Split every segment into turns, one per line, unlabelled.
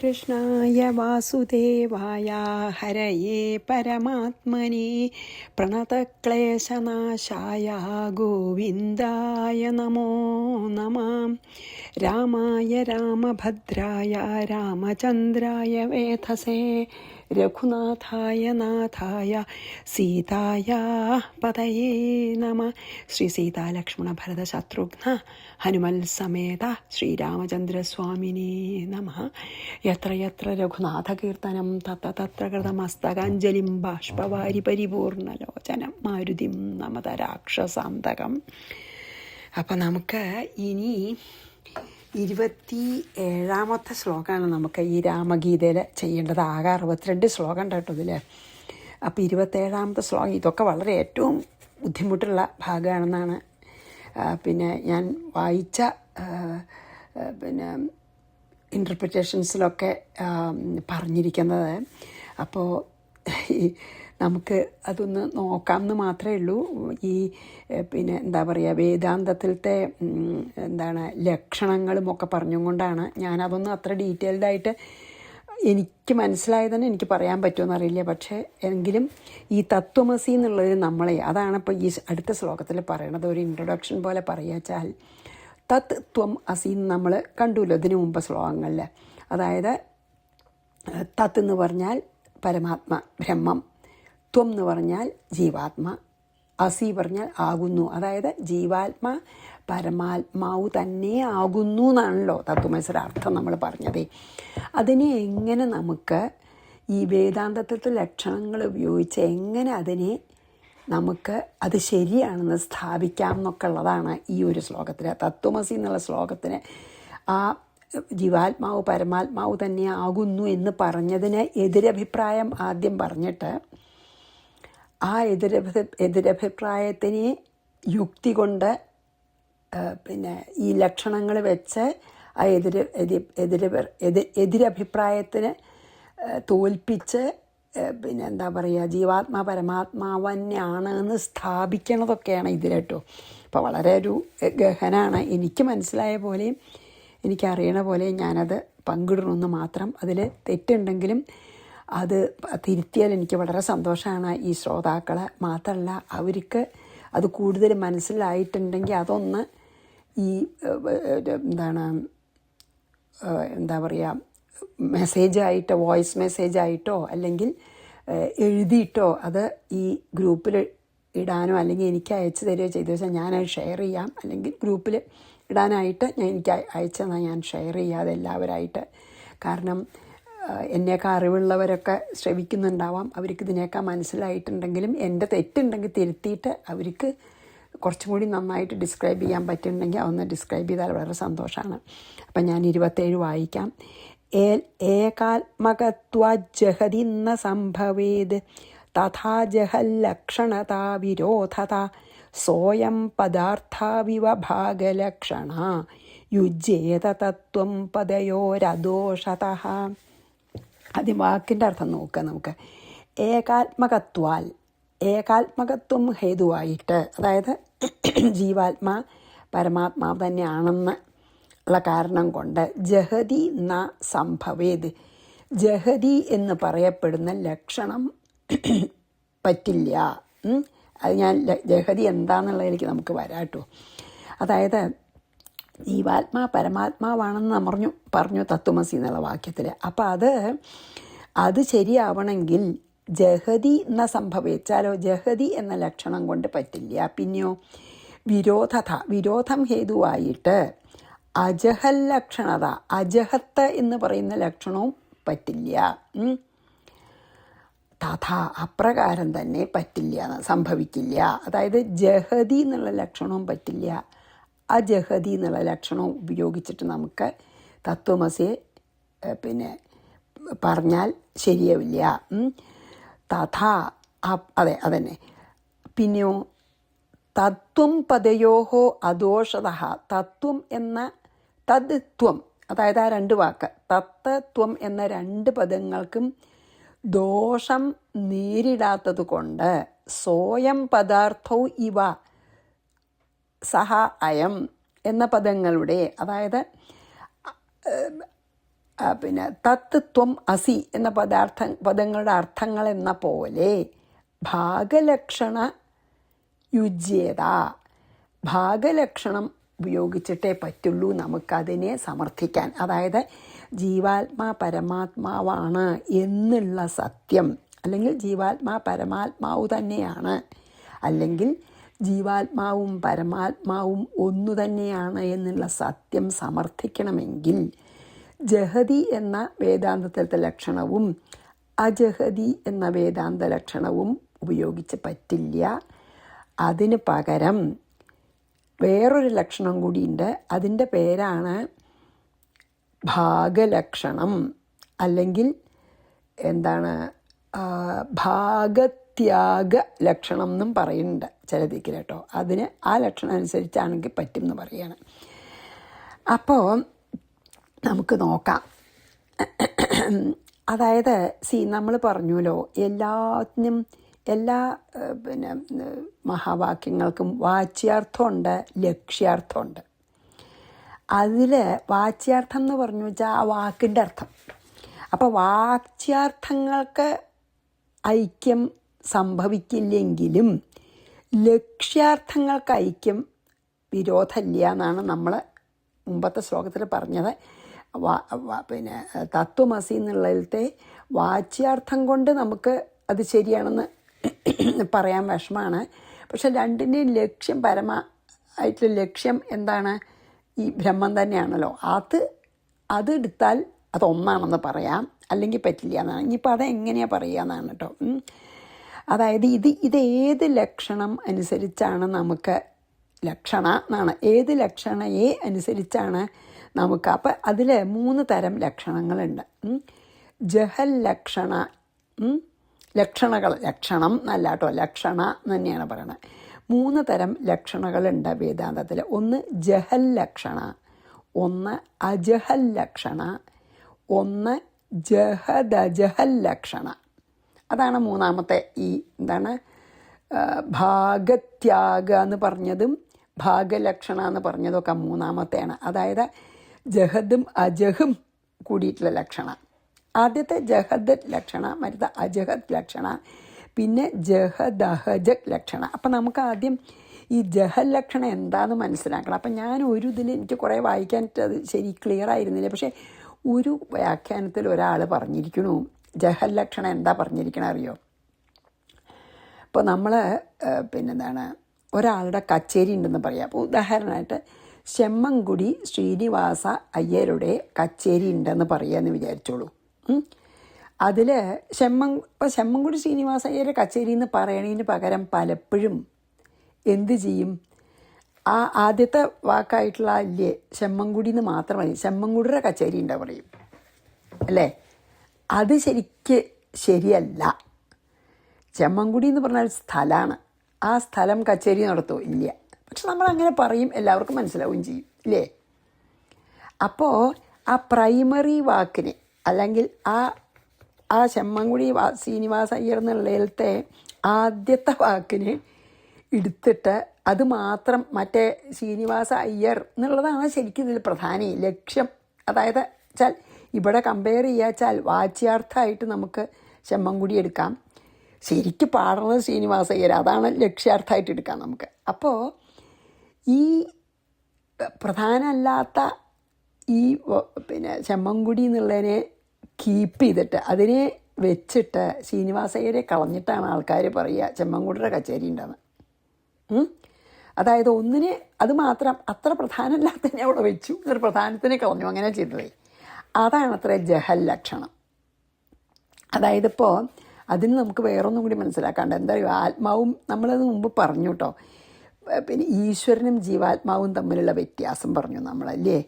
കൃഷ്ണായ വാസുദേവായ ഹരയേ പരമാത്മനെ പ്രണതക്ലേശനാശായ ഗോവിന്ദായ നമോ നമഃ. രാമായ രാമഭദ്രായ രാമചന്ദ്രായ വേധസേ രഘുനാഥായ നാഥായ സീതായ പതയേ നമ. ശ്രീ സീതാലക്ഷ്മണ ഭരത ശത്രുഘ്ന ഹനുമൽ സമേത ശ്രീരാമചന്ദ്രസ്വാമിനേ നമ. യത്ര യത്ര രഘുനാഥകീർത്തനം തത്ര തത്ര കൃതമസ്തകാഞ്ജലിം ബാഷ്പവാരി പരിപൂർണലോചനം മാരുതിം നമത രാക്ഷസാന്തകം. അപ്പം നമുക്ക് ഇനി 27ാമത്തെ ശ്ലോകമാണ് നമുക്ക് ഈ രാമഗീതയിൽ ചെയ്യേണ്ടത്. ആകെ 62 ശ്ലോകം ഉണ്ട് കേട്ടോ ഇതിൽ. അപ്പോൾ 27ാമത്തെ ശ്ലോകം ഇതൊക്കെ വളരെ ഏറ്റവും ബുദ്ധിമുട്ടുള്ള ഭാഗമാണെന്നാണ് പിന്നെ ഞാൻ വായിച്ച ഇൻ്റർപ്രിറ്റേഷൻസിലൊക്കെ പറഞ്ഞിരിക്കുന്നത്. അപ്പോൾ നമുക്ക് അതൊന്ന് നോക്കാമെന്ന് മാത്രമേ ഉള്ളൂ. ഈ എന്താ പറയുക, വേദാന്തത്തിലത്തെ ലക്ഷണങ്ങളുമൊക്കെ പറഞ്ഞുകൊണ്ടാണ് ഞാനതൊന്നും അത്ര ഡീറ്റെയിൽഡായിട്ട് എനിക്ക് മനസ്സിലായതെന്ന് എനിക്ക് പറയാൻ പറ്റുമെന്ന് അറിയില്ല. പക്ഷേ എങ്കിലും ഈ തത്വമസി എന്നുള്ളത് നമ്മളെ, അതാണ് ഇപ്പോൾ ഈ അടുത്ത ശ്ലോകത്തിൽ പറയണത്. ഒരു ഇൻട്രൊഡക്ഷൻ പോലെ പറയുകച്ചാൽ തത് ത്വം അസി നമ്മൾ കണ്ടുല്ലോ ഇതിനു മുമ്പ് ശ്ലോകങ്ങളിൽ. അതായത് തത്ത് എന്ന് പറഞ്ഞാൽ പരമാത്മ ബ്രഹ്മം, ത്വം എന്ന് പറഞ്ഞാൽ ജീവാത്മ, അസി പറഞ്ഞാൽ ആകുന്നു. അതായത് ജീവാത്മാ പരമാത്മാവ് തന്നെ ആകുന്നു എന്നാണല്ലോ തത്വമസിയുടെ അർത്ഥം നമ്മൾ പറഞ്ഞത്. അതിനെ എങ്ങനെ നമുക്ക് ഈ വേദാന്തത്തിലത്തെ ലക്ഷണങ്ങൾ ഉപയോഗിച്ച് എങ്ങനെ അതിനെ നമുക്ക് അത് ശരിയാണെന്ന് സ്ഥാപിക്കാം എന്നൊക്കെ ഉള്ളതാണ് ഈ ഒരു ശ്ലോകത്തിൽ. തത്വമസി എന്നുള്ള ശ്ലോകത്തിന് ആ ജീവാത്മാവ് പരമാത്മാവ് തന്നെ ആകുന്നു എന്ന് പറഞ്ഞതിന് എതിരഭിപ്രായം ആദ്യം പറഞ്ഞിട്ട് ആ എതിരഭിപ്രായത്തിനെ യുക്തി കൊണ്ട് ഈ ലക്ഷണങ്ങൾ വെച്ച് ആ എതിരഭിപ്രായത്തിന് തോൽപ്പിച്ച് എന്താ പറയുക, ജീവാത്മാ പരമാത്മാവ് തന്നെയാണ് എന്ന് സ്ഥാപിക്കണതൊക്കെയാണ് ഇതിൽ കേട്ടോ. അപ്പോൾ വളരെ ഒരു ഗഹനാണ്. എനിക്ക് മനസ്സിലായ പോലെയും എനിക്കറിയണ പോലെയും ഞാനത് പങ്കിടണമെന്ന് മാത്രം. അതിൽ തെറ്റുണ്ടെങ്കിലും അത് തിരുത്തിയാൽ എനിക്ക് വളരെ സന്തോഷമാണ്. ഈ ശ്രോതാക്കളെ മാത്രമല്ല, അവർക്ക് അത് കൂടുതൽ മനസ്സിലായിട്ടുണ്ടെങ്കിൽ അതൊന്ന് ഈ എന്താ പറയുക, മെസ്സേജായിട്ടോ വോയിസ് മെസ്സേജായിട്ടോ അല്ലെങ്കിൽ എഴുതിയിട്ടോ അത് ഈ ഗ്രൂപ്പിൽ ഇടാനോ അല്ലെങ്കിൽ എനിക്ക് അയച്ചു തരികയോ ചെയ്ത വെച്ചാൽ ഞാനത് ഷെയർ ചെയ്യാം. അല്ലെങ്കിൽ ഗ്രൂപ്പിൽ ഇടാനായിട്ട് എനിക്ക് അയച്ചെന്നാൽ ഞാൻ ഷെയർ ചെയ്യാതെ എല്ലാവരായിട്ട്. കാരണം എന്നേക്കാൾ അറിവുള്ളവരൊക്കെ ശ്രവിക്കുന്നുണ്ടാവാം. അവർക്ക് ഇതിനേക്കാൾ മനസ്സിലായിട്ടുണ്ടെങ്കിലും എൻ്റെ തെറ്റുണ്ടെങ്കിൽ തിരുത്തിയിട്ട് അവർക്ക് കുറച്ചും കൂടി നന്നായിട്ട് ഡിസ്ക്രൈബ് ചെയ്യാൻ പറ്റുന്നുണ്ടെങ്കിൽ അതൊന്ന് ഡിസ്ക്രൈബ് ചെയ്താൽ വളരെ സന്തോഷമാണ്. അപ്പം ഞാൻ 27 വായിക്കാം. ഏകാത്മകത്വജഹതി ന സംഭവേത് തഥാ ജഹല്ലക്ഷണതാ വിരോധത സോയം പദാർത്ഥാവിവ ഭാഗലക്ഷണ യുജ്യേത തത്വം പദയോരദോഷതഃ. ആദ്യം വാക്കിൻ്റെ അർത്ഥം നോക്കുക നമുക്ക്. ഏകാത്മകത്വം ഹേതുവായിട്ട്, അതായത് ജീവാത്മാ പരമാത്മാവ് തന്നെയാണെന്ന് ഉള്ള കാരണം കൊണ്ട് ജഹതി ന സംഭവേത്, ജഹതി എന്ന് പറയപ്പെടുന്ന ലക്ഷണം പറ്റില്ല. അത് ഞാൻ ജഹതി എന്താണെന്നുള്ളതിലേക്ക് നമുക്ക് വരാട്ടോ. അതായത് ജീവാത്മാ പരമാത്മാവാണെന്ന് പറഞ്ഞു തത്വമസി എന്നുള്ള വാക്യത്തിൽ. അപ്പം അത് ശരിയാവണമെങ്കിൽ ജഹതി എന്ന സംഭവിച്ചാലോ ജഹതി എന്ന ലക്ഷണം കൊണ്ട് പറ്റില്ല. പിന്നെയോ വിരോധം ഹേതുവായിട്ട് അജഹൽ ലക്ഷണത, അജഹത്ത് എന്ന് പറയുന്ന ലക്ഷണവും പറ്റില്ല. തഥാ അപ്രകാരം തന്നെ പറ്റില്ല, സംഭവിക്കില്ല. അതായത് ജഹതി എന്നുള്ള ലക്ഷണവും പറ്റില്ല, അജഹതി എന്നുള്ള ലക്ഷണവും ഉപയോഗിച്ചിട്ട് നമുക്ക് തത്വമസിയെ പറഞ്ഞാൽ ശരിയാവില്ല. തഥാ അതെ അതന്നെ. പിന്നെയോ തത്വം പദയോഹോ അദോഷത, തത്വം എന്ന തത്വം, അതായത് ആ 2 വാക്ക് തത്വം എന്ന 2 പദങ്ങൾക്കും ദോഷം നേരിടാത്തത് കൊണ്ട് സോയം പദാർത്ഥവും ഇവ സഹ അയം എന്ന പദങ്ങളുടെ, അതായത് പിന്നെ തത്ത് ത്വം അസി എന്ന പദങ്ങളുടെ അർത്ഥങ്ങൾ എന്ന പോലെ ഭാഗലക്ഷണ യുജ്യേത, ഭാഗലക്ഷണം ഉപയോഗിച്ചിട്ടേ പറ്റുള്ളൂ നമുക്കതിനെ സമർത്ഥിക്കാൻ. അതായത് ജീവാത്മാ പരമാത്മാവാണ് എന്നുള്ള സത്യം, അല്ലെങ്കിൽ ജീവാത്മാ പരമാത്മാവ് തന്നെയാണ്, അല്ലെങ്കിൽ ജീവാത്മാവും പരമാത്മാവും ഒന്നു തന്നെയാണ് എന്നുള്ള സത്യം സമർത്ഥിക്കണമെങ്കിൽ ജഹതി എന്ന വേദാന്തത്തിലത്തെ ലക്ഷണവും അജഹതി എന്ന വേദാന്ത ലക്ഷണവും ഉപയോഗിച്ച് പറ്റില്ല. അതിന് പകരം വേറൊരു ലക്ഷണം കൂടിയുണ്ട്. അതിൻ്റെ പേരാണ് ഭാഗലക്ഷണം, അല്ലെങ്കിൽ എന്താണ് ഭാഗത്യാഗ ലക്ഷണം എന്നും പറയുന്നുണ്ട് ചില ദിക്കിൽ കേട്ടോ. അതിന് ആ ലക്ഷണം അനുസരിച്ചാണെങ്കിൽ പറ്റും എന്ന് പറയുകയാണ്. അപ്പോൾ നമുക്ക് നോക്കാം. അതായത് നമ്മൾ പറഞ്ഞല്ലോ, എല്ലാ പിന്നെ മഹാവാക്യങ്ങൾക്കും വാച്യാർത്ഥമുണ്ട്, ലക്ഷ്യാർത്ഥമുണ്ട്. അതിൽ വാച്യാർത്ഥം എന്ന് പറഞ്ഞു വെച്ചാൽ ആ വാക്കിൻ്റെ അർത്ഥം. അപ്പോൾ വാച്യാർത്ഥങ്ങൾക്ക് ഐക്യം സംഭവിക്കില്ലെങ്കിലും ലക്ഷ്യാർത്ഥങ്ങൾക്ക് ഐക്യം വിരോധമില്ല എന്നാണ് നമ്മൾ മുമ്പത്തെ ശ്ലോകത്തിൽ പറഞ്ഞത്. പിന്നെ തത്വമസി എന്നുള്ളതിലത്തെ വാച്യാർത്ഥം കൊണ്ട് നമുക്ക് അത് ശരിയാണെന്ന് പറയാൻ വിഷമമാണ്. പക്ഷെ രണ്ടിൻ്റെയും ലക്ഷ്യം പരമായിട്ടുള്ള ലക്ഷ്യം എന്താണ്? ഈ ബ്രഹ്മം തന്നെയാണല്ലോ. അത് എടുത്താൽ അതൊന്നാണെന്ന് പറയാം, അല്ലെങ്കിൽ പറ്റില്ല എന്നാണ്. ഇനിയിപ്പോൾ അതെങ്ങനെയാണ് പറയുക എന്നാണ് കേട്ടോ. അതായത് ഇത് ലക്ഷണം അനുസരിച്ചാണ് നമുക്ക് ലക്ഷണ എന്നാണ്, ഏത് ലക്ഷണയെ അനുസരിച്ചാണ് നമുക്ക്. അപ്പം അതിൽ 3 തരം ലക്ഷണങ്ങളുണ്ട്. ജഹൽ ലക്ഷണ, ലക്ഷണങ്ങൾ, ലക്ഷണം എന്നല്ല കേട്ടോ, ലക്ഷണ എന്ന് തന്നെയാണ് പറയണത്. 3 തരം ലക്ഷണങ്ങളുണ്ട് വേദാന്തത്തിൽ. ഒന്ന് ജഹൽ ലക്ഷണ, ഒന്ന് അജഹൽ ലക്ഷണ, ഒന്ന് ജഹദജഹൽ ലക്ഷണ. അതാണ് മൂന്നാമത്തെ. ഈ എന്താണ് ഭാഗത്യാഗ എന്ന് പറഞ്ഞതും ഭാഗലക്ഷണ എന്ന് പറഞ്ഞതൊക്കെ മൂന്നാമത്തെയാണ്. അതായത് ജഹദും അജഹും കൂടിയിട്ടുള്ള ലക്ഷണ. ആദ്യത്തെ ജഹദ് ലക്ഷണ, മറ്റേ അജഹദ് ലക്ഷണ, പിന്നെ ജഹദഹജക് ലക്ഷണ. അപ്പം നമുക്ക് ആദ്യം ഈ ജഹൽ ലക്ഷണം എന്താണെന്ന് മനസ്സിലാക്കണം. അപ്പം ഞാൻ ഒരു ഇതിൽ എനിക്ക് കുറേ വായിക്കാൻ അത് ശരി ക്ലിയർ ആയിരുന്നില്ല. പക്ഷേ ഒരു വ്യാഖ്യാനത്തിൽ ഒരാൾ പറഞ്ഞിരിക്കണു ജഹൽ ലക്ഷണം എന്താ പറഞ്ഞിരിക്കണം അറിയോ? ഇപ്പോൾ നമ്മൾ പിന്നെന്താണ് ഒരാളുടെ കച്ചേരി ഉണ്ടെന്ന് പറയാം. അപ്പോൾ ഉദാഹരണമായിട്ട് ചെമ്മൻകുടി ശ്രീനിവാസ അയ്യരുടെ കച്ചേരി ഉണ്ടെന്ന് പറയാമെന്ന് വിചാരിച്ചോളൂ. അതിൽ ഇപ്പോൾ ചെമ്മൻകുടി ശ്രീനിവാസ അയ്യരുടെ കച്ചേരി എന്ന് പറയണതിന് പകരം പലപ്പോഴും എന്ത് ചെയ്യും? ആ ആദ്യത്തെ വാക്കായിട്ടുള്ള അല്ലേ ചെമ്മൻകുടി എന്ന് മാത്രം മതി, ചെമ്മൻകുടിയുടെ കച്ചേരി ഉണ്ടാ പറയും അല്ലേ? അത് ശരിയല്ല. ചെമ്മൻകുടി എന്ന് പറഞ്ഞാൽ സ്ഥലമാണ്. ആ സ്ഥലം കച്ചേരി നടത്തുമോ? ഇല്ല. പക്ഷെ നമ്മളങ്ങനെ പറയും, എല്ലാവർക്കും മനസ്സിലാവുകയും ചെയ്യും ഇല്ലേ? അപ്പോൾ ആ പ്രൈമറി വാക്കിന്, അല്ലെങ്കിൽ ആ ചെമ്മൻകുടി ശ്രീനിവാസ അയ്യർ എന്നുള്ളതിലത്തെ ആദ്യത്തെ വാക്കിന് എടുത്തിട്ട് അത് മാത്രം മറ്റേ ശ്രീനിവാസ അയ്യർ എന്നുള്ളതാണ് ശരിക്കും ഇതിൽ പ്രധാന ലക്ഷ്യം. അതായത് വെച്ചാൽ ഇവിടെ കമ്പയർ ചെയ്യാച്ചാൽ വാച്യാർത്ഥമായിട്ട് നമുക്ക് ചെമ്മൻകുടി എടുക്കാം, ശരിക്കും പാടുന്നത് ശ്രീനിവാസ അയ്യർ, അതാണ് ലക്ഷ്യാർത്ഥമായിട്ട് എടുക്കാം നമുക്ക്. അപ്പോൾ ഈ പ്രധാനമല്ലാത്ത ഈ പിന്നെ ചെമ്മൻകുടി എന്നുള്ളതിനെ കീപ്പ് ചെയ്തിട്ട് അതിനെ വെച്ചിട്ട് ശ്രീനിവാസ അയ്യരെ കളഞ്ഞിട്ടാണ് ആൾക്കാർ പറയുക ചെമ്മൻകുടിയുടെ കച്ചേരി ഉണ്ടെന്ന്. അതായത് ഒന്നിനെ അത് മാത്രം അത്ര പ്രധാനമല്ലാത്തതിനെ അവിടെ വെച്ചു, ഒരു പ്രധാനത്തിനെ കളഞ്ഞു, അങ്ങനെ ചെയ്തത്. അതാണ് അത്ര ജഹൽ ലക്ഷണം. അതായത് ഇപ്പോൾ അതിന് നമുക്ക് വേറൊന്നും കൂടി മനസ്സിലാക്കാണ്ട് എന്താ പറയുക, ആത്മാവും നമ്മളത് മുമ്പ് പറഞ്ഞു കേട്ടോ. പിന്നെ ഈശ്വരനും ജീവാത്മാവും തമ്മിലുള്ള വ്യത്യാസം പറഞ്ഞു നമ്മളല്ലേ.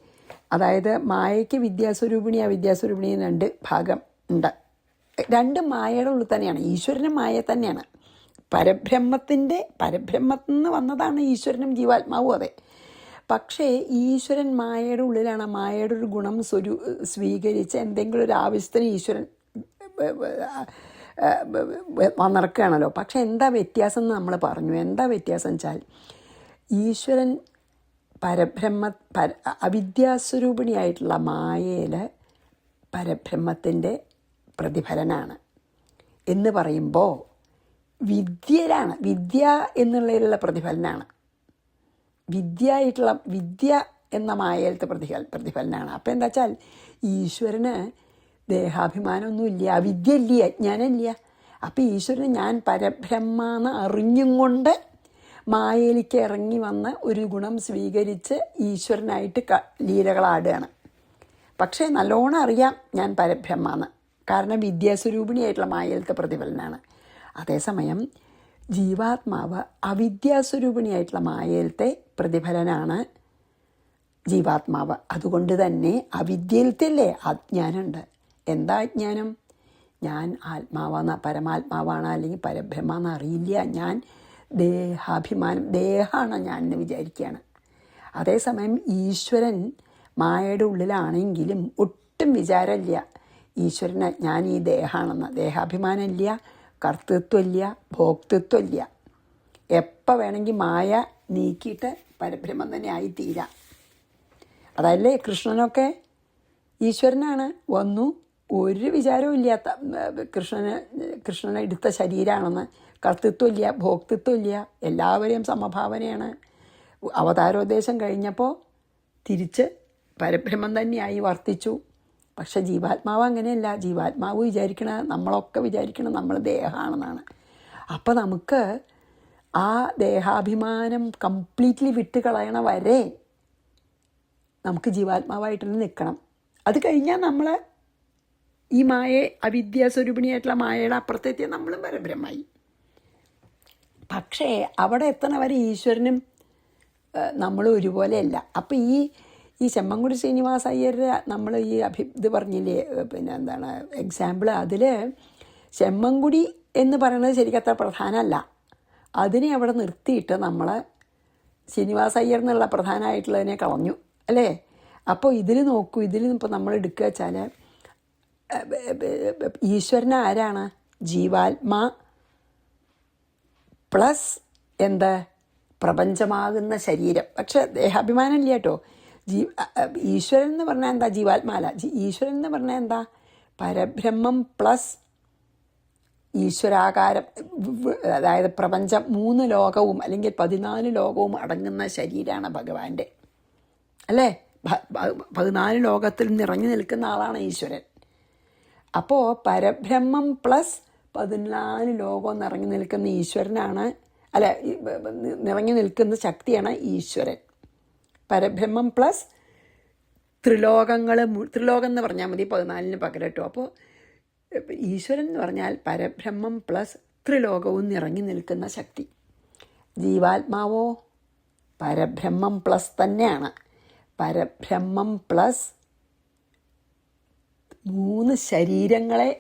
അതായത് മായയ്ക്ക് വിദ്യാസ്വരൂപിണി അവിദ്യാസ്വരൂപിണിയും 2 ഭാഗം ഉണ്ട്. 2 മായയുടെ ഉള്ളിൽ തന്നെയാണ്. ഈശ്വരനും മായ തന്നെയാണ്. പരബ്രഹ്മത്തിൽ നിന്ന് വന്നതാണ് ഈശ്വരനും ജീവാത്മാവും. അതെ, പക്ഷേ ഈശ്വരൻ മായയുടെ ഉള്ളിലാണ്. മായയുടെ ഒരു ഗുണം സ്വീകരിച്ച് എന്തെങ്കിലും ഒരു ആവശ്യത്തിന് ഈശ്വരൻ വന്നിറക്കുകയാണല്ലോ. പക്ഷെ എന്താ വ്യത്യാസം എന്ന് നമ്മൾ പറഞ്ഞു. എന്താ വ്യത്യാസം വെച്ചാൽ ഈശ്വരൻ അവിദ്യാസ്വരൂപിണിയായിട്ടുള്ള മായയിൽ പരബ്രഹ്മത്തിൻ്റെ പ്രതിഫലനാണ് എന്ന് പറയുമ്പോൾ വിദ്യയിലാണ്, വിദ്യ എന്നുള്ളതിലുള്ള പ്രതിഫലനാണ്. വിദ്യ എന്ന മായയിലത്തെ പ്രതിഫലനാണ്. അപ്പം എന്താ വെച്ചാൽ ഈശ്വരന് ദേഹാഭിമാനമൊന്നുമില്ല, അവിദ്യ ഇല്ല, അജ്ഞാനം ഇല്ല. അപ്പം ഈശ്വരന് ഞാൻ പരബ്രഹ്മാന്ന് അറിഞ്ഞും കൊണ്ട് മായയിലേക്ക് ഇറങ്ങി വന്ന് ഒരു ഗുണം സ്വീകരിച്ച് ഈശ്വരനായിട്ട് ലീലകളാടുകയാണ്. പക്ഷേ നല്ലോണം അറിയാം ഞാൻ പരബ്രഹ്മാന്ന്, കാരണം വിദ്യാസ്വരൂപിണിയായിട്ടുള്ള മായയിലത്തെ പ്രതിഫലനാണ്. അതേസമയം ജീവാത്മാവ് അവിദ്യാസ്വരൂപിണിയായിട്ടുള്ള മായയിലത്തെ പ്രതിഫലനാണ് ജീവാത്മാവ്. അതുകൊണ്ട് തന്നെ അവിദ്യയിലത്തല്ലേ അജ്ഞാനമുണ്ട്. എന്താ അജ്ഞാനം? ഞാൻ ആത്മാവാണ്, പരമാത്മാവാണ്, അല്ലെങ്കിൽ പരബ്രഹ്മാന്ന് അറിയില്ല, ഞാൻ ദേഹമാണ് ഞാൻ എന്ന് വിചാരിക്കുകയാണ്. അതേസമയം ഈശ്വരൻ മായയുടെ ഉള്ളിലാണെങ്കിലും ഒട്ടും വിചാരമില്ല ഈശ്വരന് ഞാൻ ഈ ദേഹമാണെന്ന്. ദേഹാഭിമാനമില്ല, കർത്തൃത്വമില്ല, ഭോക്തൃത്വമില്ല. എപ്പോൾ വേണമെങ്കിൽ മായ നീക്കിയിട്ട് പരബ്രഹ്മം തന്നെ ആയിത്തീരാം. അതല്ലേ കൃഷ്ണനൊക്കെ ഈശ്വരനാണ്, വന്നു, ഒരു വിചാരവും ഇല്ലാത്ത കൃഷ്ണനെ എടുത്ത ശരീരമാണെന്ന്. കർത്തൃത്വമില്ല, ഭോക്തൃത്വമില്ല, എല്ലാവരെയും സമഭാവനയാണ്. അവതാരോദ്ദേശം കഴിഞ്ഞപ്പോൾ തിരിച്ച് പരബ്രഹ്മം തന്നെയായി വർത്തിച്ചു. പക്ഷെ ജീവാത്മാവ് അങ്ങനെയല്ല. ജീവാത്മാവ് നമ്മളൊക്കെ വിചാരിക്കണം നമ്മൾ ദേഹമാണെന്നാണ്. അപ്പം നമുക്ക് ആ ദേഹാഭിമാനം കംപ്ലീറ്റ്ലി വിട്ട് കളയണ വരെ നമുക്ക് ജീവാത്മാവായിട്ട് തന്നെ നിൽക്കണം. അത് കഴിഞ്ഞാൽ നമ്മൾ ഈ അവിദ്യാസ്വരൂപിണിയായിട്ടുള്ള മായയുടെ അപ്പുറത്തെത്തിയ നമ്മളും പരബ്രഹ്മായി. പക്ഷേ അവിടെ എത്തണ വരെ ഈശ്വരനും നമ്മളും ഒരുപോലെയല്ല. അപ്പം ഈ ചെമ്മൻകുടി ശ്രീനിവാസ അയ്യരുടെ നമ്മൾ ഇത് പറഞ്ഞില്ലേ, പിന്നെ എന്താണ് എക്സാമ്പിൾ, അതിൽ ചെമ്മൻകുടി എന്ന് പറയുന്നത് ശരിക്കും അത്ര പ്രധാനമല്ല. അതിനെ അവിടെ നിർത്തിയിട്ട് നമ്മൾ ശ്രീനിവാസ അയ്യർ എന്നുള്ള പ്രധാനമായിട്ടുള്ളതിനെ കളഞ്ഞു അല്ലേ. അപ്പോൾ ഇതിൽ നോക്കൂ, ഇതിൽ ഇപ്പോൾ നമ്മൾ എടുക്കുക വെച്ചാൽ ഈശ്വരൻ ആരാണ്? ജീവാത്മാ പ്ലസ് എന്താ പ്രപഞ്ചമാകുന്ന ശരീരം. പക്ഷെ ദേഹാഭിമാനം ഇല്ല കേട്ടോ. ഈശ്വരൻ എന്ന് പറഞ്ഞാൽ എന്താ? ജീവാത്മാല. ഈശ്വരൻ എന്ന് പറഞ്ഞാൽ എന്താ? പരബ്രഹ്മം പ്ലസ് ഈശ്വരാകാരം, അതായത് പ്രപഞ്ചം 3 ലോകവും അല്ലെങ്കിൽ 14 ലോകവും അടങ്ങുന്ന ശരീരമാണ് ഭഗവാന്റെ അല്ലേ. 14 ലോകത്തിൽ നിറഞ്ഞു നിൽക്കുന്ന ആളാണ് ഈശ്വരൻ. അപ്പോൾ പരബ്രഹ്മം പ്ലസ് 14 ലോകവും നിറഞ്ഞു നിൽക്കുന്ന ഈശ്വരനാണ്, അല്ല നിറഞ്ഞു നിൽക്കുന്ന ശക്തിയാണ് ഈശ്വരൻ. പരബ്രഹ്മം പ്ലസ് ത്രിലോകം എന്ന് പറഞ്ഞാൽ മതി, 14 പകരം കേട്ടോ. അപ്പോൾ ഈശ്വരൻ എന്ന് പറഞ്ഞാൽ പരബ്രഹ്മം പ്ലസ് ത്രിലോകവും നിറഞ്ഞു നിൽക്കുന്ന ശക്തി. ജീവാത്മാവോ പരബ്രഹ്മം പ്ലസ് തന്നെയാണ്. പരബ്രഹ്മം പ്ലസ് 3 ശരീരങ്ങളെ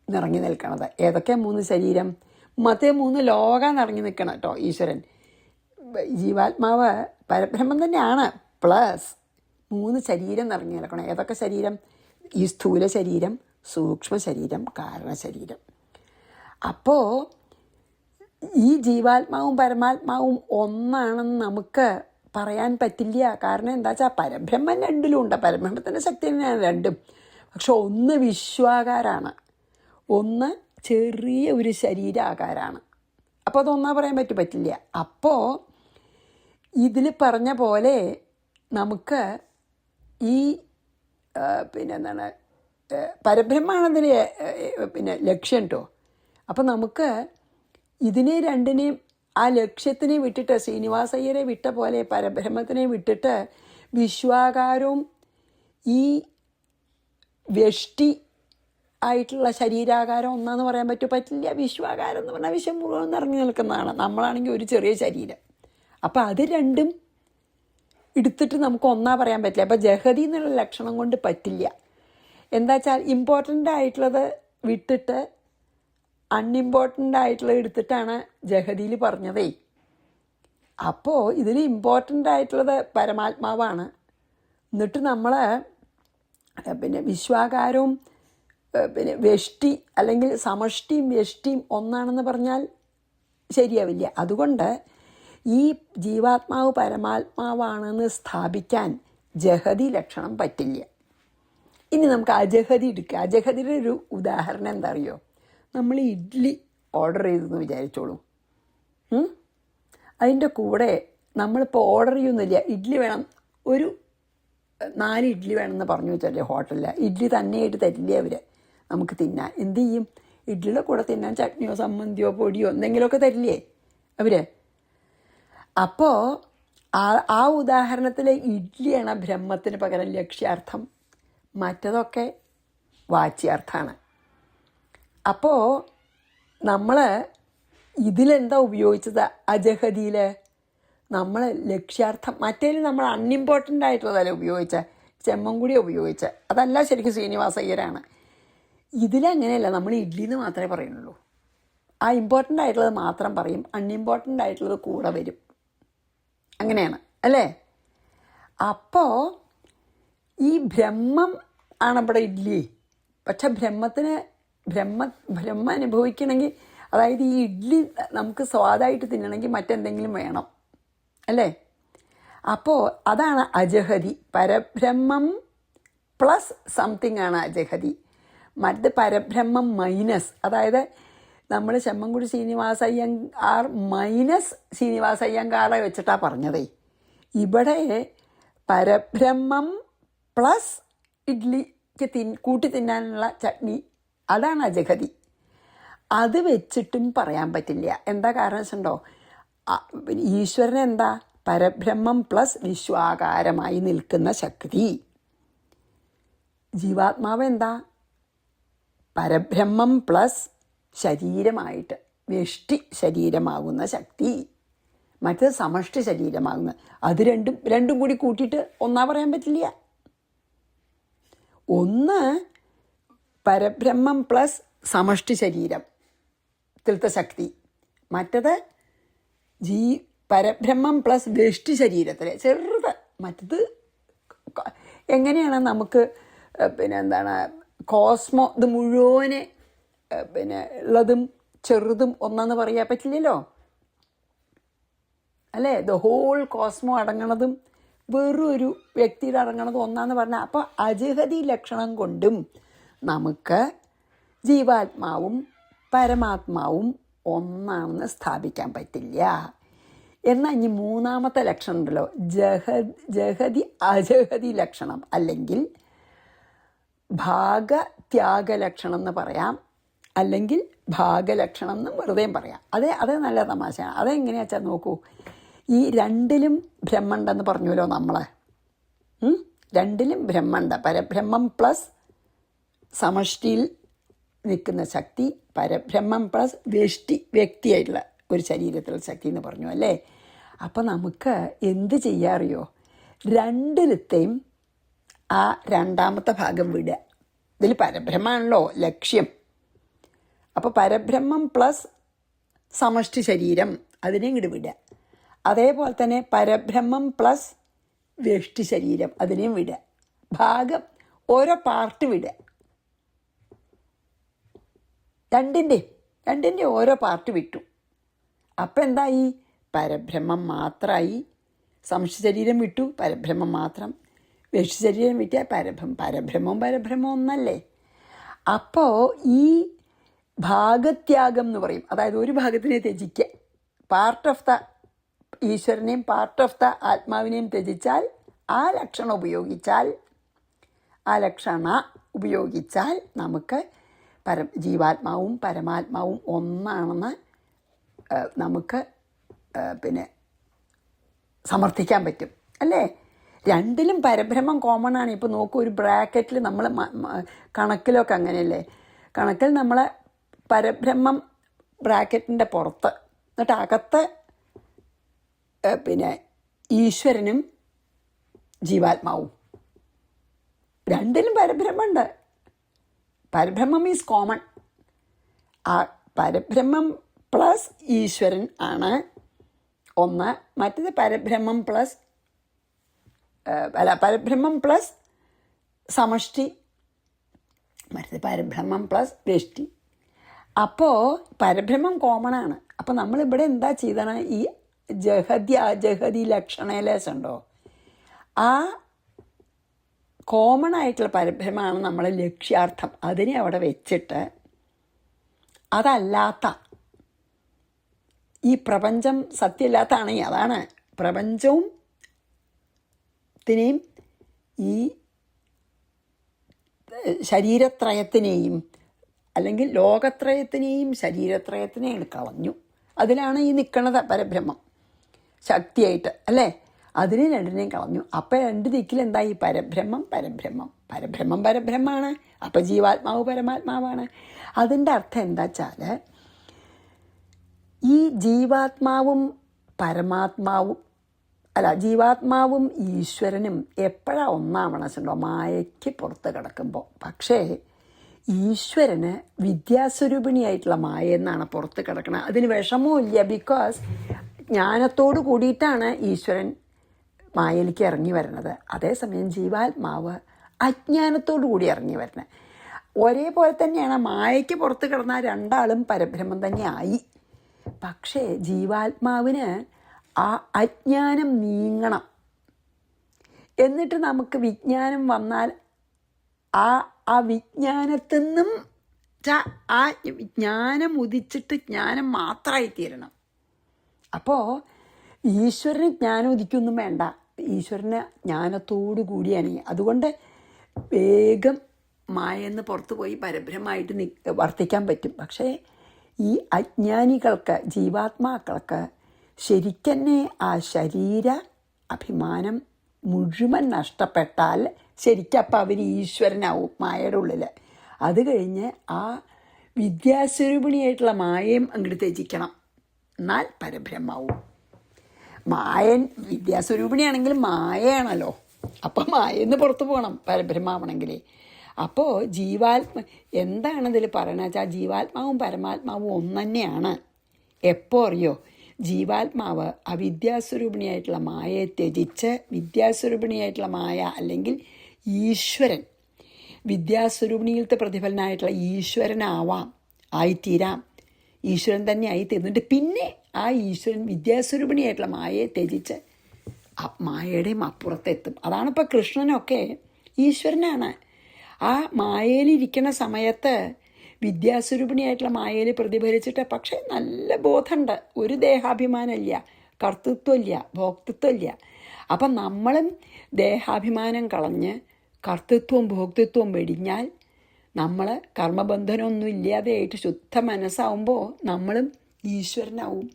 നിറഞ്ഞു നിൽക്കണത്. ഏതൊക്കെ 3 ശരീരം? മറ്റേ 3 ലോകം നിറഞ്ഞു നിൽക്കണം കേട്ടോ ഈശ്വരൻ. ജീവാത്മാവ് പരബ്രഹ്മം തന്നെയാണ്, പ്ലസ് 3 ശരീരം നിറഞ്ഞു നിൽക്കണം. ഏതൊക്കെ ശരീരം? ഈ സ്ഥൂല ശരീരം, സൂക്ഷ്മ ശരീരം, കാരണശരീരം. അപ്പോൾ ഈ ജീവാത്മാവും പരമാത്മാവും ഒന്നാണെന്ന് നമുക്ക് പറയാൻ പറ്റില്ല. കാരണം എന്താ വെച്ചാൽ പരബ്രഹ്മം രണ്ടിലും ഉണ്ട്, പരബ്രഹ്മത്തിൻ്റെ ശക്തി തന്നെയാണ് രണ്ടും. പക്ഷെ ഒന്ന് വിശ്വാകാരാണ്, ഒന്ന് ചെറിയ ഒരു ശരീരാകാരാണ്. അപ്പോൾ അതൊന്നാ പറയാൻ പറ്റില്ല. അപ്പോൾ ഇതിൽ പറഞ്ഞ പോലെ നമുക്ക് ഈ പിന്നെന്താണ് പരബ്രഹ്മാണതിന് ലക്ഷ്യം കേട്ടോ. അപ്പം നമുക്ക് ഇതിനെ രണ്ടിനെയും ആ ലക്ഷ്യത്തിനെ വിട്ടിട്ട്, ശ്രീനിവാസ അയ്യരെ വിട്ട പോലെ പരബ്രഹ്മത്തിനെ വിട്ടിട്ട് വിശ്വാകാരവും ഈ വ്യഷ്ടി ആയിട്ടുള്ള ശരീരാകാരം ഒന്നാന്ന് പറയാൻ പറ്റില്ല. വിശ്വാകാരം എന്ന് പറഞ്ഞാൽ വിശ്വം മുഴുവൻ നിറഞ്ഞു നിൽക്കുന്നതാണ്. നമ്മളാണെങ്കിൽ ഒരു ചെറിയ ശരീരം. അപ്പം അത് രണ്ടും എടുത്തിട്ട് നമുക്ക് ഒന്നാ പറയാൻ പറ്റില്ല. അപ്പം ജഹതി എന്നുള്ള ലക്ഷണം കൊണ്ട് പറ്റില്ല. എന്താ വെച്ചാൽ ഇമ്പോർട്ടൻ്റ് ആയിട്ടുള്ളത് വിട്ടിട്ട് അൺഇമ്പോർട്ടൻ്റ് ആയിട്ടുള്ളത് എടുത്തിട്ടാണ് ജഹതിയിൽ പറഞ്ഞതേ. അപ്പോൾ ഇതിൽ ഇമ്പോർട്ടൻ്റ് ആയിട്ടുള്ളത് പരമാത്മാവാണ്. എന്നിട്ട് നമ്മൾ പിന്നെ വിശ്വാകാരവും പിന്നെ വ്യഷ്ടി അല്ലെങ്കിൽ സമഷ്ടിയും വ്യഷ്ടിയും ഒന്നാണെന്ന് പറഞ്ഞാൽ ശരിയാവില്ല. അതുകൊണ്ട് ഈ ജീവാത്മാവ് പരമാത്മാവാണെന്ന് സ്ഥാപിക്കാൻ ജഹതി ലക്ഷണം പറ്റില്ല. ഇനി നമുക്ക് അജഹതി എടുക്കുക. അജഹതിയുടെ ഒരു ഉദാഹരണം എന്താ അറിയോ? നമ്മൾ ഇഡ്ഡലി ഓർഡർ ചെയ്തെന്ന് വിചാരിച്ചോളൂ. അതിൻ്റെ കൂടെ നമ്മളിപ്പോൾ ഓർഡർ ചെയ്യുന്നില്ല, ഇഡ്ഡലി വേണം, ഒരു 4 ഇഡ്ഡലി വേണമെന്ന് പറഞ്ഞു വെച്ചല്ലേ ഹോട്ടലിൽ. ഇഡ്ഡലി തന്നെയായിട്ട് തരില്ലേ അവർ നമുക്ക് തിന്നാൻ. എന്ത് ചെയ്യും? ഇഡ്ഡലിയുടെ കൂടെ തിന്നാൻ ചട്നിയോ സമ്മന്തിയോ പൊടിയോ എന്തെങ്കിലുമൊക്കെ തരില്ലേ അവർ. അപ്പോൾ ആ ഉദാഹരണത്തിൽ ഇഡ്ഡലിയാണ് ബ്രഹ്മത്തിന് പകരം ലക്ഷ്യാർത്ഥം, മറ്റതൊക്കെ വാച്യാർത്ഥമാണ്. അപ്പോൾ നമ്മൾ ഇതിലെന്താ ഉപയോഗിച്ചത്? അജഹതിയിൽ നമ്മൾ ലക്ഷ്യാർത്ഥം, മറ്റേതിൽ നമ്മൾ അൺഇമ്പോർട്ടൻ്റ് ആയിട്ടുള്ളതല്ലേ ഉപയോഗിച്ച, ചെമ്മൻകുടി ഉപയോഗിച്ച, അതല്ല ശരിക്കും ശ്രീനിവാസ അയ്യരാണ്. ഇതിലങ്ങനെയല്ല, നമ്മൾ ഇഡ്ഡലി എന്ന് മാത്രമേ പറയുന്നുള്ളൂ. ആ ഇമ്പോർട്ടൻ്റ് ആയിട്ടുള്ളത് മാത്രം പറയും, അൺഇമ്പോർട്ടൻ്റ് ആയിട്ടുള്ളത് കൂടെ വരും. അങ്ങനെയാണ് അല്ലേ? അപ്പോൾ ഈ ബ്രഹ്മം ആണ് ഇവിടെ ഇഡ്ഡലി. പക്ഷെ ബ്രഹ്മ അനുഭവിക്കണമെങ്കിൽ, അതായത് ഈ ഇഡ്ഡലി നമുക്ക് സ്വാദായിട്ട് തിന്നണമെങ്കിൽ മറ്റെന്തെങ്കിലും വേണം അല്ലേ? അപ്പോൾ അതാണ് അജഹതി. പരബ്രഹ്മം പ്ലസ് സംതിങ് ആണ് അജഹതി. മറ്റ് പരബ്രഹ്മം മൈനസ്, അതായത് നമ്മൾ ചെമ്മൻകുടി ശ്രീനിവാസ അയ്യങ്കാർ മൈനസ് ശ്രീനിവാസ അയ്യങ്കാറെ വെച്ചിട്ടാണ് പറഞ്ഞതേ. ഇവിടെ പരബ്രഹ്മം പ്ലസ് ഇഡ്ഡലിക്ക് കൂട്ടി തിന്നാനുള്ള ചട്നി, അതാണ് അജഹതി. അത് വെച്ചിട്ടും പറയാൻ പറ്റില്ല. എന്താ കാരണം വെച്ചിട്ടുണ്ടോ? ഈശ്വരൻ എന്താ? പരബ്രഹ്മം പ്ലസ് വിശ്വാകാരമായി നിൽക്കുന്ന ശക്തി. ജീവാത്മാവ് എന്താ? പരബ്രഹ്മം പ്ലസ് ശരീരമായിട്ട് വ്യഷ്ടി ശരീരമാകുന്ന ശക്തി. മറ്റേത് സമഷ്ടി ശരീരമാകുന്ന. അത് രണ്ടും കൂടി കൂട്ടിയിട്ട് ഒന്നാ പറയാൻ പറ്റില്ല. ഒന്ന് പരബ്രഹ്മം പ്ലസ് സമഷ്ടി ശരീരത്തിലത്തെ ശക്തി, മറ്റത് പരബ്രഹ്മം പ്ലസ് വ്യഷ്ടി ശരീരത്തിലെ ചെറുത്. മറ്റത് എങ്ങനെയാണ് നമുക്ക് എന്താണ് കോസ്മോ, ഇത് മുഴുവനെ ഉള്ളതും ചെറുതും ഒന്നെന്ന് പറയാൻ പറ്റില്ലല്ലോ അല്ലേ? ദ ഹോൾ കോസ്മോ അടങ്ങണതും വെറും ഒരു വ്യക്തിയുടെ അടങ്ങണതും ഒന്നാന്ന് പറഞ്ഞാൽ, അപ്പോൾ അജഹതി ലക്ഷണം കൊണ്ടും നമുക്ക് ജീവാത്മാവും പരമാത്മാവും ഒന്നാണെന്ന് സ്ഥാപിക്കാൻ പറ്റില്ല. എന്നാൽ ഇനി മൂന്നാമത്തെ ലക്ഷണം ഉണ്ടല്ലോ, ജഹതി അജഹതി ലക്ഷണം, അല്ലെങ്കിൽ ഭാഗത്യാഗലക്ഷണം എന്ന് പറയാം, അല്ലെങ്കിൽ ഭാഗലക്ഷണം എന്ന് വെറുതെ പറയാം. അത് നല്ല തമാശയാണ്. അതെങ്ങനെയാ വെച്ചാൽ നോക്കൂ, ഈ രണ്ടിലും ബ്രഹ്മണ്ടെന്ന് പറഞ്ഞല്ലോ നമ്മൾ. രണ്ടിലും ബ്രഹ്മണ്ട. പരബ്രഹ്മം പ്ലസ് സമഷ്ടിയിൽ നിൽക്കുന്ന ശക്തി, പരബ്രഹ്മം പ്ലസ് വ്യക്തിയായിട്ടുള്ള ഒരു ശരീരത്തിലുള്ള ശക്തി എന്ന് പറഞ്ഞു അല്ലേ? അപ്പോൾ നമുക്ക് എന്ത് ചെയ്യാറിയോ? രണ്ടിലത്തെയും ആ രണ്ടാമത്തെ ഭാഗം വിടുക. ഇതിൽ പരബ്രഹ്മമാണല്ലോ ലക്ഷ്യം. അപ്പോൾ പരബ്രഹ്മം പ്ലസ് സമഷ്ടി ശരീരം, അതിനെ ഇങ്ങോട്ട് വിടുക. അതേപോലെ തന്നെ പരബ്രഹ്മം പ്ലസ് വ്യഷ്ടി ശരീരം, അതിനെയും വിടുക. ഭാഗം ഓരോ പാർട്ട് വിടുക. രണ്ടിൻ്റെ ഓരോ പാർട്ട് വിട്ടു. അപ്പം എന്തായി? പരബ്രഹ്മം മാത്രമായി. സമഷ്ടി ശരീരം വിട്ടു, പരബ്രഹ്മം മാത്രം. വ്യഷ്ടി ശരീരം വിറ്റാൽ പരബ്രഹ്മം ഒന്നല്ലേ? അപ്പോൾ ഈ ഭാഗത്യാഗം എന്ന് പറയും. അതായത് ഒരു ഭാഗത്തിനെ ത്യജിക്കുക, പാർട്ട് ഓഫ് ദ ഈശ്വരനെയും പാർട്ട് ഓഫ് ദ ആത്മാവിനെയും ത്യജിച്ചാൽ, ആ ലക്ഷണം ഉപയോഗിച്ചാൽ നമുക്ക് ജീവാത്മാവും പരമാത്മാവും ഒന്നാണെന്ന് നമുക്ക് സമർത്ഥിക്കാൻ പറ്റും അല്ലേ? രണ്ടിലും പരബ്രഹ്മം കോമൺ ആണ്. ഇപ്പോൾ നോക്കൂ, ഒരു ബ്രാക്കറ്റിൽ നമ്മൾ കണക്കിലൊക്കെ അങ്ങനെയല്ലേ? കണക്കിൽ നമ്മൾ പരബ്രഹ്മം ബ്രാക്കറ്റിൻ്റെ പുറത്ത്, എന്നിട്ട് അകത്ത് ഈശ്വരനും ജീവാത്മാവും. രണ്ടിലും പരബ്രഹ്മമുണ്ട്. പരബ്രഹ്മം ഈസ് കോമൺ. ആ പരബ്രഹ്മം പ്ലസ് ഈശ്വരൻ ആണ് ഒന്ന്. മറ്റേത് പരബ്രഹ്മം പ്ലസ് പരബ്രഹ്മം പ്ലസ് സമഷ്ടി, മറ്റേത് പരബ്രഹ്മം പ്ലസ് വ്യഷ്ടി. അപ്പോൾ പരബ്രഹ്മം കോമൺ ആണ്. അപ്പോൾ നമ്മളിവിടെ എന്താ ചെയ്താണ്? ഈ ജഹതി അജഹതി ലക്ഷണേലേശുണ്ടോ, ആ കോമൺ ആയിട്ടുള്ള പരബ്രഹ്മമാണ് നമ്മളെ ലക്ഷ്യാർത്ഥം. അതിനെ അവിടെ വെച്ചിട്ട് അതല്ലാത്ത ഈ പ്രപഞ്ചം സത്യമല്ലാത്തതാണെങ്കിൽ അതാണ് പ്രപഞ്ചവും ത്തിനെയും ഈ ശരീരത്രയത്തിനെയും അല്ലെങ്കിൽ ലോകത്രയത്തിനെയും ശരീരത്രയത്തിനെയും കളഞ്ഞു. അതിലാണ് ഈ നിൽക്കണത് പരബ്രഹ്മം ശക്തിയായിട്ട്, അല്ലേ? അതിനെ രണ്ടിനെയും കളഞ്ഞു. അപ്പം രണ്ട് ദിക്കിലെന്തായി? പരബ്രഹ്മം പരബ്രഹ്മം പരബ്രഹ്മം പരബ്രഹ്മമാണ്. അപ്പം ജീവാത്മാവ് പരമാത്മാവാണ്. അതിൻ്റെ അർത്ഥം എന്താ വെച്ചാൽ ഈ ജീവാത്മാവും പരമാത്മാവും ജീവാത്മാവും ഈശ്വരനും എപ്പോഴാണ് ഒന്നാവണോ? മായയ്ക്ക് പുറത്ത് കിടക്കുമ്പോൾ. പക്ഷേ ഈശ്വരന് വിദ്യാസ്വരൂപിണിയായിട്ടുള്ള മായ എന്നാണ് പുറത്ത് കിടക്കുന്നത്. അതിന് വിഷമവും ഇല്ല. ബിക്കോസ് ജ്ഞാനത്തോട് കൂടിയിട്ടാണ് ഈശ്വരൻ മായയിലേക്ക് ഇറങ്ങി വരണത്. അതേസമയം ജീവാത്മാവ് അജ്ഞാനത്തോടു കൂടി ഇറങ്ങി വരണത്. ഒരേപോലെ തന്നെയാണ്. മായയ്ക്ക് പുറത്ത് കിടന്ന രണ്ടാളും പരബ്രഹ്മം തന്നെ ആയി. പക്ഷേ ജീവാത്മാവിന് ആ അജ്ഞാനം നീങ്ങണം. എന്നിട്ട് നമുക്ക് വിജ്ഞാനം വന്നാൽ ആ വിജ്ഞാനത്തിൽ നിന്നും ആ ജ്ഞാനം ഉദിച്ചിട്ട് ജ്ഞാനം മാത്രമായി തീരണം. അപ്പോൾ ഈശ്വരന് ജ്ഞാനം ഉദിക്കൊന്നും വേണ്ട. ഈശ്വരന് ജ്ഞാനത്തോടു കൂടിയാണ്. അതുകൊണ്ട് വേഗം മായെന്ന് പുറത്തു പോയി പരബ്രഹ്മമായിട്ട് വർത്തിക്കാൻ പറ്റും. പക്ഷേ ഈ അജ്ഞാനികൾക്ക്, ജീവാത്മാക്കൾക്ക് ശരിക്കന്നെ ആ ശരീര അഭിമാനം മുഴുവൻ നഷ്ടപ്പെട്ടാൽ ശരിക്കപ്പം അവർ ഈശ്വരനാവും മായയുടെ ഉള്ളിൽ. അത് കഴിഞ്ഞ് ആ വിദ്യാസ്വരൂപിണിയായിട്ടുള്ള മായയും അങ്ങോട്ട് ത്യജിക്കണം. എന്നാൽ പരബ്രഹ്മാവും. മായൻ വിദ്യാസ്വരൂപിണിയാണെങ്കിൽ മായയാണല്ലോ. അപ്പം മായെന്ന് പുറത്തു പോകണം പരബ്രഹ്മാവണമെങ്കിൽ. അപ്പോൾ എന്താണിതിൽ പറയണത് വെച്ചാൽ ജീവാത്മാവും പരമാത്മാവും ഒന്ന് തന്നെയാണ്. എപ്പോൾ അറിയോ? ജീവാത്മാവ് അവിദ്യാസ്വരൂപിണിയായിട്ടുള്ള മായയെ ത്യജിച്ച് വിദ്യാസ്വരൂപിണിയായിട്ടുള്ള മായ അല്ലെങ്കിൽ ഈശ്വരൻ, വിദ്യാസ്വരൂപിണിയിലത്തെ പ്രതിഫലനായിട്ടുള്ള ഈശ്വരനാവാം, ആയിത്തീരാം. ഈശ്വരൻ തന്നെ ആയിത്തീർന്നിട്ട് പിന്നെ ആ ഈശ്വരൻ വിദ്യാസ്വരൂപിണിയായിട്ടുള്ള മായയെ ത്യജിച്ച് മായയുടെയും അപ്പുറത്തെത്തും. അതാണിപ്പോൾ കൃഷ്ണനൊക്കെ ഈശ്വരനാണ്. ആ മായയിലിരിക്കുന്ന സമയത്ത് വിദ്യാസ്വരൂപിണിയായിട്ടുള്ള മായയിൽ പ്രതിഫലിച്ചിട്ട് പക്ഷേ നല്ല ബോധമുണ്ട്. ഒരു ദേഹാഭിമാനമില്ല, കർത്തൃത്വമില്ല, ഭോക്തൃത്വമില്ല. അപ്പം നമ്മളും ദേഹാഭിമാനം കളഞ്ഞ് കർത്തൃത്വവും ഭോക്തൃത്വവും വെടിഞ്ഞാൽ നമ്മൾ കർമ്മബന്ധനമൊന്നും ഇല്ലാതെയായിട്ട് ശുദ്ധ മനസ്സാവുമ്പോൾ നമ്മളും ഈശ്വരനാവും.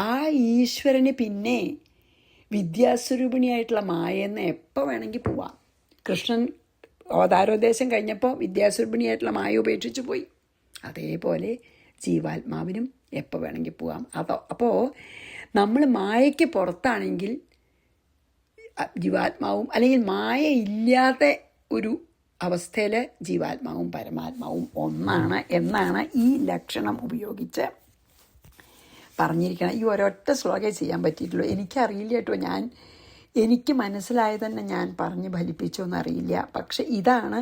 ആ ഈശ്വരന് പിന്നെ വിദ്യാസ്വരൂപിണിയായിട്ടുള്ള മായെന്ന് എപ്പോൾ വേണമെങ്കിൽ പോവാം. കൃഷ്ണൻ അവതാരോദ്ദേശം കഴിഞ്ഞപ്പോൾ വിദ്യാസ്വരൂപിണിയായിട്ടുള്ള മായ ഉപേക്ഷിച്ച് പോയി. അതേപോലെ ജീവാത്മാവിനും എപ്പോൾ വേണമെങ്കിൽ പോവാം. അപ്പോൾ നമ്മൾ മായയ്ക്ക് പുറത്താണെങ്കിൽ ജീവാത്മാവും, അല്ലെങ്കിൽ മായ ഇല്ലാത്ത ഒരു അവസ്ഥയിൽ ജീവാത്മാവും പരമാത്മാവും ഒന്നാണ് എന്നാണ് ഈ ലക്ഷണം ഉപയോഗിച്ച് പറഞ്ഞിരിക്കണം. ഈ ഒരൊറ്റ ശ്ലോകമേ ചെയ്യാൻ പറ്റിയിട്ടുള്ളൂ. എനിക്കറിയില്ല കേട്ടോ, എനിക്ക് മനസ്സിലായത് തന്നെ ഞാൻ പറഞ്ഞ് ഫലിപ്പിച്ചോ എന്നറിയില്ല. പക്ഷെ ഇതാണ്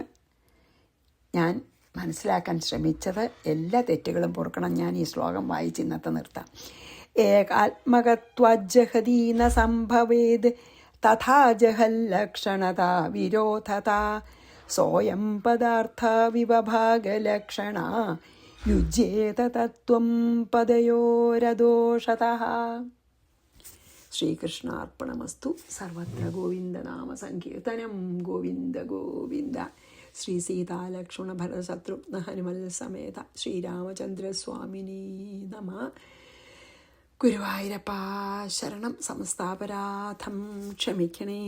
ഞാൻ മനസ്സിലാക്കാൻ ശ്രമിച്ചത്. എല്ലാ തെറ്റുകളും പൊറുക്കണം. ഞാൻ ഈ ശ്ലോകം വായിച്ച് ഇന്നത്തെ നിർത്താം. ഏകാത്മകത്വജഹതീന സംഭവേത് തഥാ ജഹല്ലക്ഷണത വിരോധത സോയം പദാർത്ഥ വിവഭാഗലക്ഷണ യുജ്യേത തത്വം പദയോരദോഷതഃ. ശ്രീകൃഷ്ണാർപ്പണമസ്തു. സർവത്ര ഗോവിന്ദനാമ സങ്കീർത്തനം. ഗോവിന്ദ ഗോവിന്ദ. ശ്രീ സീതാലക്ഷ്മണ ഭരതശത്രുഘ്ന ഹനുമൽ സമേത ശ്രീരാമചന്ദ്രസ്വാമിനീ നമഃ. ഗുരുവായൂരപ്പാ ശരണം. സമസ്താപരാധം ക്ഷമിക്കണേ.